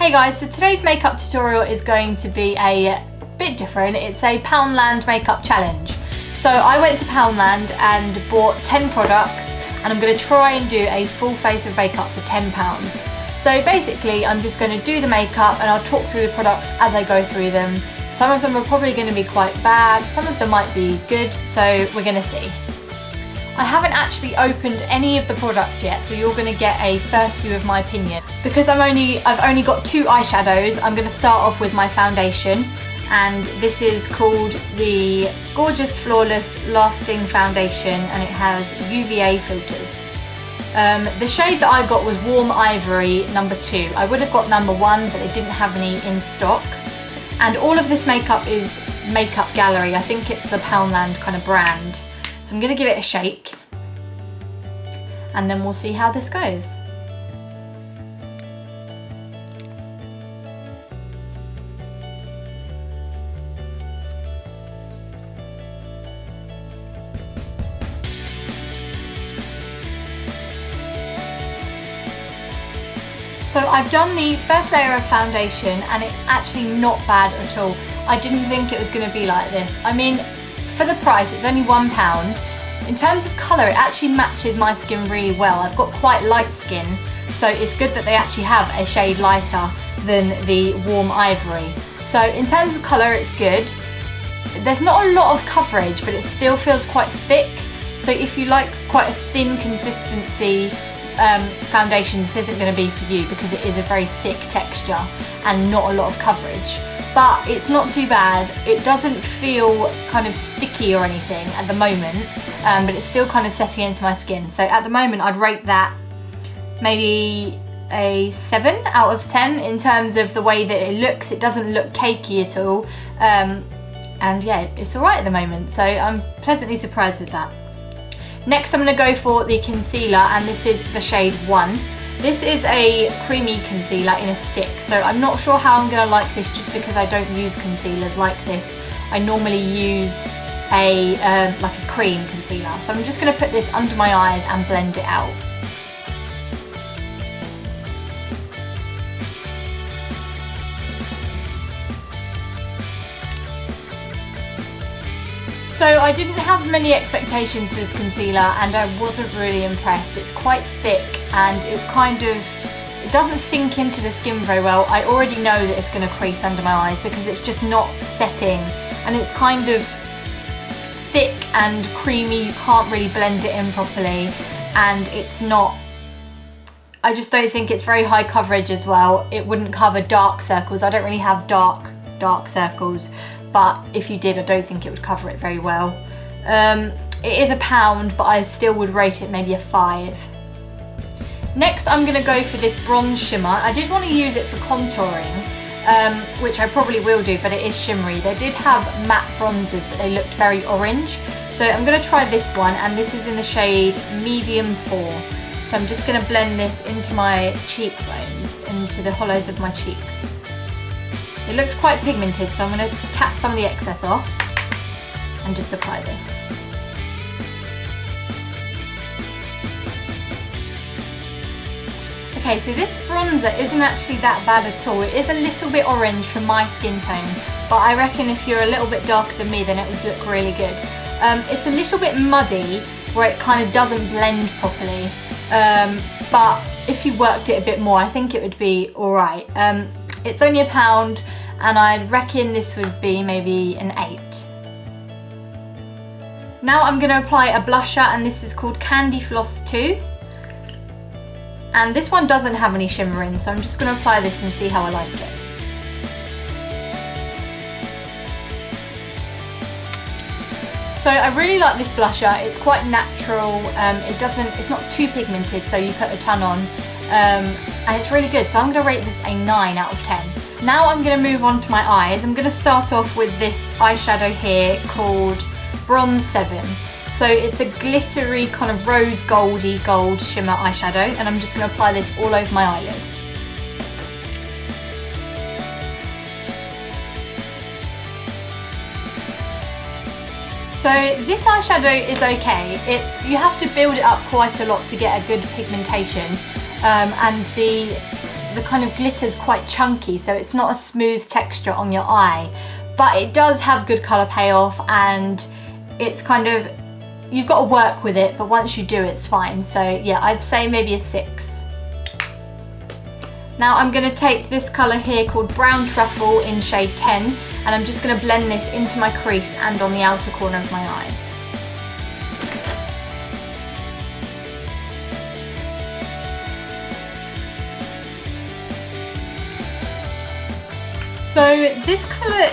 Hey guys, so today's makeup tutorial is going to be a bit different. It's a Poundland makeup challenge. So I went to Poundland and bought 10 products and I'm going to try and do a full face of makeup for £10. So basically I'm just going to do the makeup and I'll talk through the products as I go through them. Some of them are probably going to be quite bad, some of them might be good, so we're going to see. I haven't actually opened any of the products yet, so you're going to get a first view of my opinion. Because I've only got 2 eyeshadows, I'm going to start off with my foundation, and this is called the Gorgeous Flawless Lasting Foundation, and it has UVA filters. The shade that I got was Warm Ivory number 2. I would have got number 1, but they didn't have any in stock. And all of this makeup is Makeup Gallery. I think it's the Poundland kind of brand. So I'm going to give it a shake and then we'll see how this goes. So I've done the first layer of foundation and it's actually not bad at all. I didn't think it was going to be like this. I mean, for the price, it's only £1. In terms of colour, it actually matches my skin really well. I've got quite light skin, so it's good that they actually have a shade lighter than the Warm Ivory. So in terms of colour, it's good. There's not a lot of coverage, but it still feels quite thick. So if you like quite a thin consistency foundation, this isn't going to be for you because it is a very thick texture and not a lot of coverage. But it's not too bad. It doesn't feel kind of sticky or anything at the moment, but it's still kind of setting into my skin. So at the moment I'd rate that maybe a 7 out of 10 in terms of the way that it looks. It doesn't look cakey at all, and yeah, it's alright at the moment, so I'm pleasantly surprised with that. Next I'm going to go for the concealer, and this is the shade 1. This is a creamy concealer in a stick, so I'm not sure how I'm going to like this just because I don't use concealers like this. I normally use a like a cream concealer, so I'm just going to put this under my eyes and blend it out. So I didn't have many expectations for this concealer and I wasn't really impressed. It's quite thick and it's kind of, it doesn't sink into the skin very well. I already know that it's going to crease under my eyes because it's just not setting, and it's kind of thick and creamy. You can't really blend it in properly, and it's not, I just don't think it's very high coverage as well. It wouldn't cover dark circles. I don't really have dark circles. But if you did, I don't think it would cover it very well. It is £1, but I still would rate it maybe a 5. Next, I'm going to go for this bronze shimmer. I did want to use it for contouring, which I probably will do, but it is shimmery. They did have matte bronzes, but they looked very orange. So I'm going to try this one, and this is in the shade Medium 4. So I'm just going to blend this into my cheekbones, into the hollows of my cheeks. It looks quite pigmented, so I'm going to tap some of the excess off and just apply this. Okay, so this bronzer isn't actually that bad at all. It is a little bit orange for my skin tone, but I reckon if you're a little bit darker than me, then it would look really good. It's a little bit muddy where it kind of doesn't blend properly, but if you worked it a bit more, I think it would be alright. It's only £1 and I reckon this would be maybe an 8. Now I'm going to apply a blusher, and this is called Candy Floss 2. And this one doesn't have any shimmer in, so I'm just going to apply this and see how I like it. So I really like this blusher. It's quite natural. It's not too pigmented, so you put a ton on. And it's really good, so I'm going to rate this a 9 out of 10. Now I'm going to move on to my eyes. I'm going to start off with this eyeshadow here called Bronze 7. So it's a glittery kind of rose goldy gold shimmer eyeshadow, and I'm just going to apply this all over my eyelid. So this eyeshadow is okay. You have to build it up quite a lot to get a good pigmentation, and the the kind of glitter's quite chunky, so it's not a smooth texture on your eye, but it does have good colour payoff, and it's kind of, you've got to work with it, but once you do, it's fine. So yeah, I'd say maybe a 6. Now I'm going to take this colour here called Brown Truffle in shade 10, and I'm just going to blend this into my crease and on the outer corner of my eyes. So this colour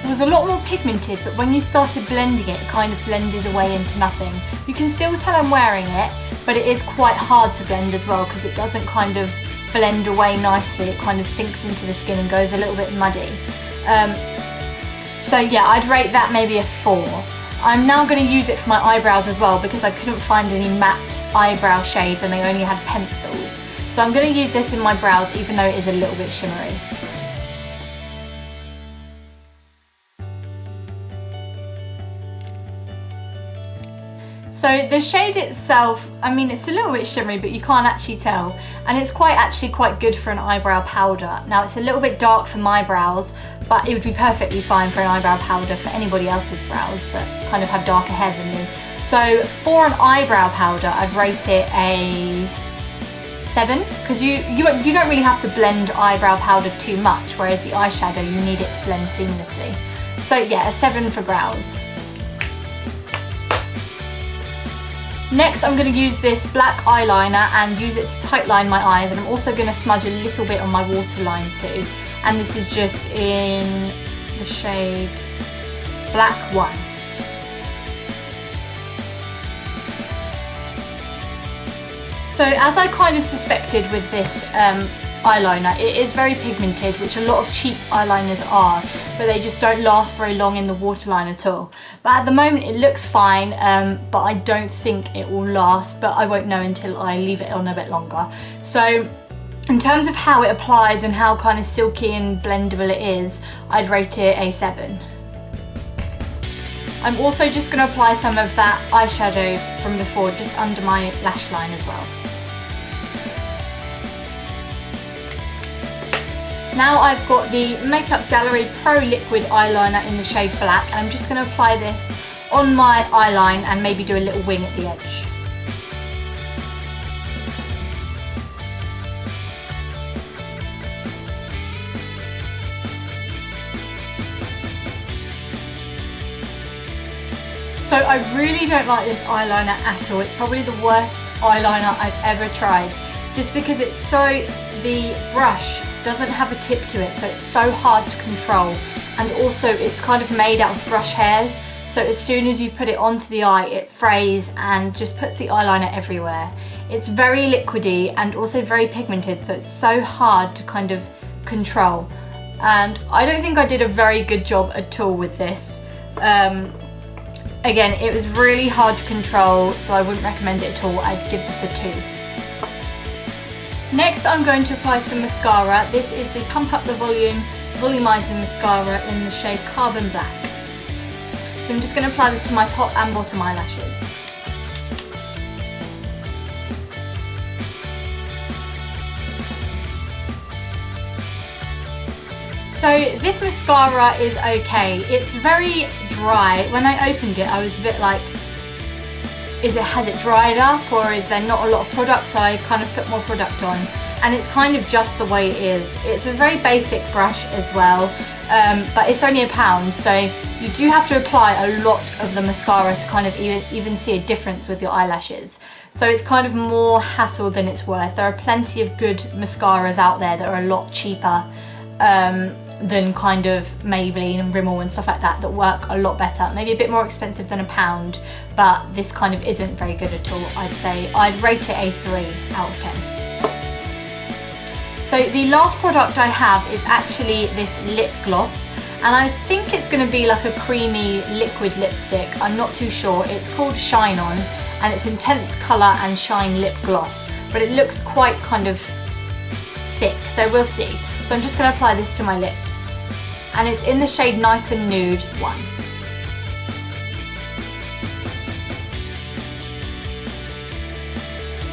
was a lot more pigmented, but when you started blending it, it kind of blended away into nothing. You can still tell I'm wearing it, but it is quite hard to blend as well because it doesn't kind of blend away nicely. It kind of sinks into the skin and goes a little bit muddy. So yeah, I'd rate that maybe a 4. I'm now going to use it for my eyebrows as well because I couldn't find any matte eyebrow shades and they only had pencils. So I'm going to use this in my brows even though it is a little bit shimmery. So the shade itself, I mean, it's a little bit shimmery, but you can't actually tell. And it's actually quite good for an eyebrow powder. Now it's a little bit dark for my brows, but it would be perfectly fine for an eyebrow powder for anybody else's brows that kind of have darker hair than me. So for an eyebrow powder, I'd rate it a 7, because you don't really have to blend eyebrow powder too much, whereas the eyeshadow, you need it to blend seamlessly. So yeah, a 7 for brows. Next, I'm going to use this black eyeliner and use it to tightline my eyes, and I'm also going to smudge a little bit on my waterline too. And this is just in the shade Black 1. So as I kind of suspected with this eyeliner, it is very pigmented, which a lot of cheap eyeliners are, but they just don't last very long in the waterline at all. But at the moment it looks fine, but I don't think it will last, but I won't know until I leave it on a bit longer. So in terms of how it applies and how kind of silky and blendable it is, I'd rate it a 7. I'm also just going to apply some of that eyeshadow from before just under my lash line as well. Now I've got the Makeup Gallery Pro Liquid Eyeliner in the shade Black, and I'm just going to apply this on my eyeline and maybe do a little wing at the edge. So I really don't like this eyeliner at all. It's probably the worst eyeliner I've ever tried, just because the brush doesn't have a tip to it, so it's so hard to control, and also it's kind of made out of brush hairs, so as soon as you put it onto the eye it frays and just puts the eyeliner everywhere. It's very liquidy and also very pigmented, so it's so hard to kind of control, and I don't think I did a very good job at all with this. Again, it was really hard to control, so I wouldn't recommend it at all. I'd give this a 2. Next, I'm going to apply some mascara. This is the Pump Up the Volume Volumizing Mascara in the shade Carbon Black. So I'm just going to apply this to my top and bottom eyelashes. So this mascara is okay. It's very dry. When I opened it, I was a bit like, has it dried up, or is there not a lot of product? So I kind of put more product on, and it's kind of just the way it is. It's a very basic brush as well, but it's only £1, so you do have to apply a lot of the mascara to kind of even see a difference with your eyelashes. So it's kind of more hassle than it's worth. There are plenty of good mascaras out there that are a lot cheaper than kind of Maybelline and Rimmel and stuff like that work a lot better. Maybe a bit more expensive than £1, but this kind of isn't very good at all. I'd say I'd rate it a 3 out of 10. So the last product I have is actually this lip gloss, and I think it's going to be like a creamy liquid lipstick. I'm not too sure. It's called Shine On, and it's Intense Colour and Shine Lip Gloss, but it looks quite kind of thick, so we'll see. So I'm just going to apply this to my lips, and it's in the shade Nice and Nude 1.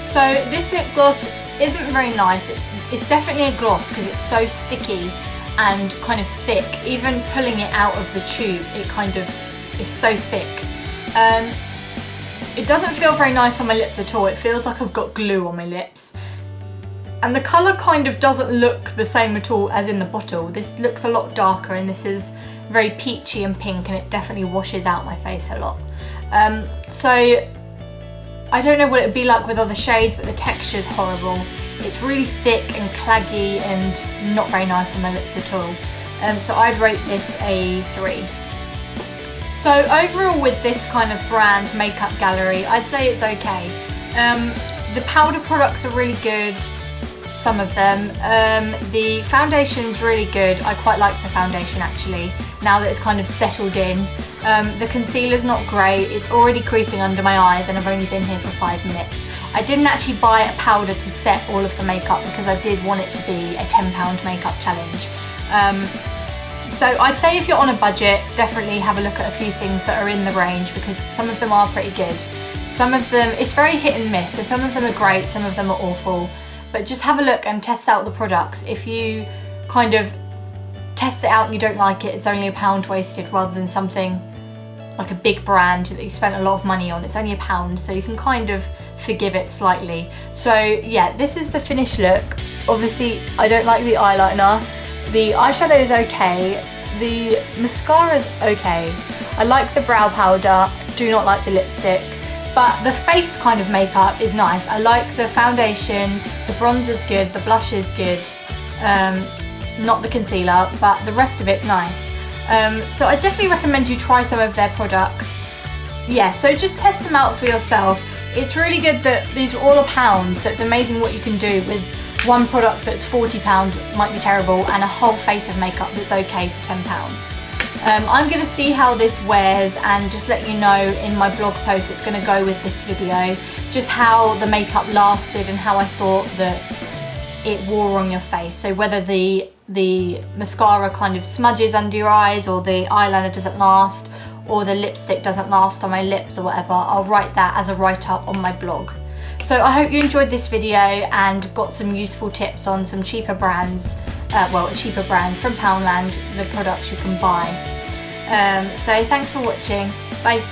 So this lip gloss isn't very nice. It's definitely a gloss because it's so sticky and kind of thick. Even pulling it out of the tube, it kind of is so thick. It doesn't feel very nice on my lips at all. It feels like I've got glue on my lips. And the colour kind of doesn't look the same at all as in the bottle. This looks a lot darker and this is very peachy and pink, and it definitely washes out my face a lot. So I don't know what it'd be like with other shades, but the texture's horrible. It's really thick and claggy and not very nice on the lips at all. So I'd rate this a 3. So overall with this kind of brand makeup gallery, I'd say it's okay. The powder products are really good, some of them. The foundation's really good. I quite like the foundation actually, now that it's kind of settled in. The concealer's not great. It's already creasing under my eyes and I've only been here for 5 minutes. I didn't actually buy a powder to set all of the makeup because I did want it to be a £10 makeup challenge. So I'd say if you're on a budget, definitely have a look at a few things that are in the range, because some of them are pretty good. Some of them, it's very hit and miss, so some of them are great, some of them are awful. But just have a look and test out the products. If you kind of test it out and you don't like it, it's only £1 wasted, rather than something like a big brand that you spent a lot of money on. It's only £1, so you can kind of forgive it slightly. So yeah, this is the finished look. Obviously I don't like the eyeliner. The eyeshadow is okay. The mascara is okay. I like the brow powder, do not like the lipstick. But the face kind of makeup is nice. I like the foundation, the bronzer's good, the blush is good. Not the concealer, but the rest of it's nice. So I definitely recommend you try some of their products. Yeah, so just test them out for yourself. It's really good that these are all £1, so it's amazing what you can do with one product that's £40, might be terrible, and a whole face of makeup that's okay for £10. I'm going to see how this wears and just let you know in my blog post it's going to go with this video, just how the makeup lasted and how I thought that it wore on your face. So whether the mascara kind of smudges under your eyes, or the eyeliner doesn't last, or the lipstick doesn't last on my lips or whatever, I'll write that as a write-up on my blog. So I hope you enjoyed this video and got some useful tips on some cheaper brands, well, a cheaper brand from Poundland, the products you can buy. So thanks for watching. Bye.